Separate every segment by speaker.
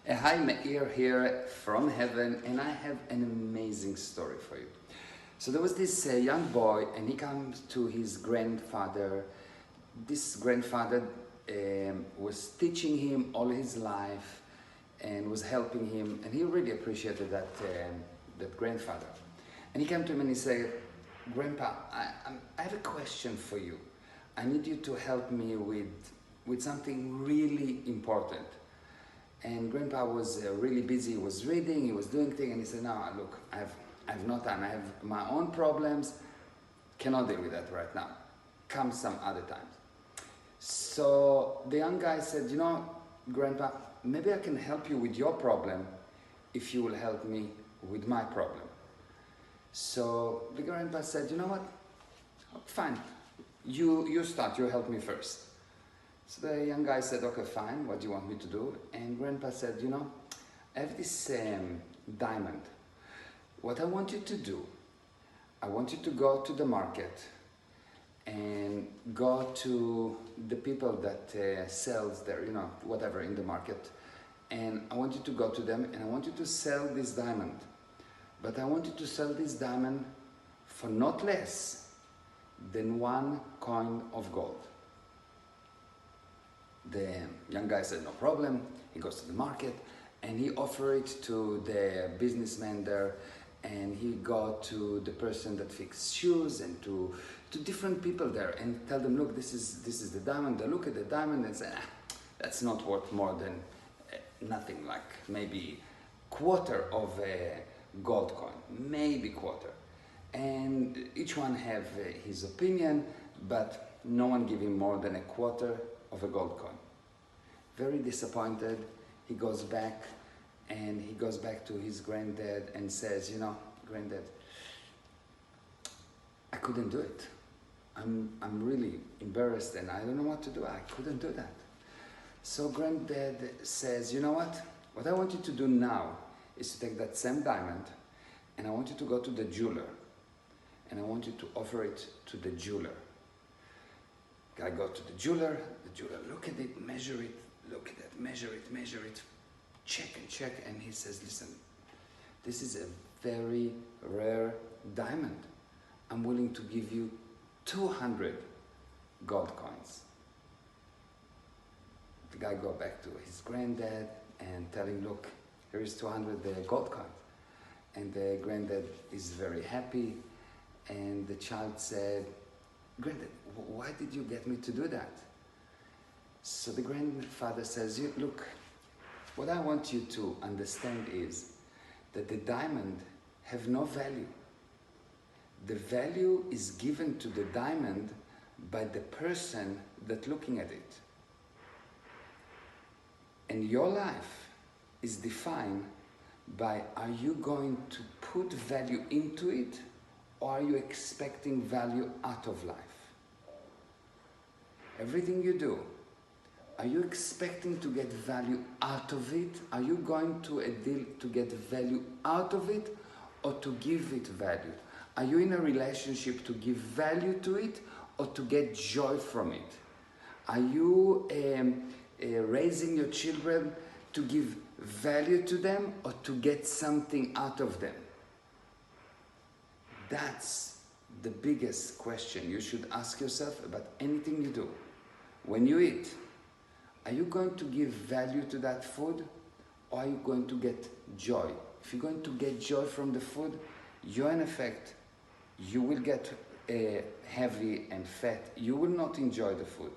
Speaker 1: Hi, Meir here from heaven, and I have an amazing story for you. So there was this young boy, and he comes to his grandfather. This grandfather was teaching him all his life and was helping him, and he really appreciated that grandfather. And he came to him and he said, "Grandpa, I have a question for you. I need you to help me with something really important." And Grandpa was really busy. He was reading, he was doing things, and he said, "No, look, I have no time. I have my own problems. Cannot deal with that right now. Come some other time." So the young guy said, "You know, Grandpa, maybe I can help you with your problem if you will help me with my problem." So the grandpa said, "You know what? Fine. You start. You help me first." So the young guy said, "Okay, fine. What do you want me to do?" And Grandpa said, "You know, I have this diamond. What I want you to do, I want you to go to the market and go to the people that sells there, you know, whatever in the market. And I want you to go to them and I want you to sell this diamond. But I want you to sell this diamond for not less than 1 coin of gold." The young guy said, "No problem." He goes to the market and he offered it to the businessman there, and he got to the person that fixes shoes and to different people there and tell them, "Look, this is the diamond." They look at the diamond and say, "That's not worth more than nothing, like maybe quarter of a gold coin, maybe quarter." And each one have his opinion, but no one give him more than a quarter of a gold coin. Very disappointed, he goes back to his granddad and says, "You know, Granddad, I couldn't do it. I'm really embarrassed and I don't know what to do. I couldn't do that." So Granddad says, "You know what? What I want you to do now is to take that same diamond and I want you to go to the jeweler and I want you to offer it to the jeweler." I go to the jeweler look at it, measure it, look at it, measure it, check, and he says, "Listen, this is a very rare diamond. I'm willing to give you 200 gold coins." The guy go back to his granddad and tell him, "Look, here is 200 gold coins." And the granddad is very happy, and the child said, "Granddad, why did you get me to do that?" So the grandfather says, "Look, what I want you to understand is that the diamond have no value. The value is given to the diamond by the person that looking at it. And your life is defined by, are you going to put value into it or are you expecting value out of life? Everything you do, are you expecting to get value out of it? Are you going to a deal to get value out of it or to give it value? Are you in a relationship to give value to it or to get joy from it? Are you raising your children to give value to them or to get something out of them?" That's the biggest question you should ask yourself about anything you do. When you eat, are you going to give value to that food or are you going to get joy? If you're going to get joy from the food, you're in effect, you will get heavy and fat. You will not enjoy the food.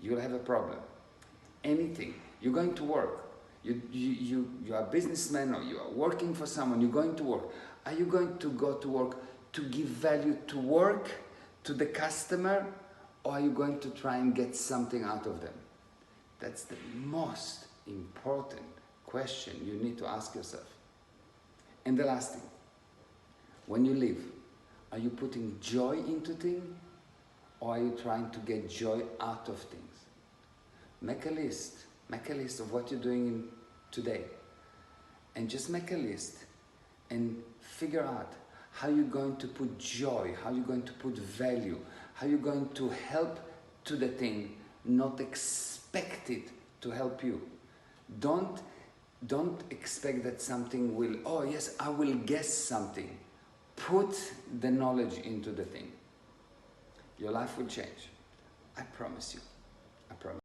Speaker 1: You'll have a problem. Anything. You're going to work. You are a businessman or you are working for someone. You're going to work. Are you going to go to work to give value to work, to the customer, or are you going to try and get something out of them? That's the most important question you need to ask yourself. And the last thing, when you live, are you putting joy into things or are you trying to get joy out of things? Make a list of what you're doing today and just make a list and figure out how you're going to put joy, how you're going to put value, how you're going to help to the thing, not expect it to help you. Don't Don't expect that something will, oh yes, I will guess something. Put the knowledge into the thing. Your life will change. I promise you. I promise.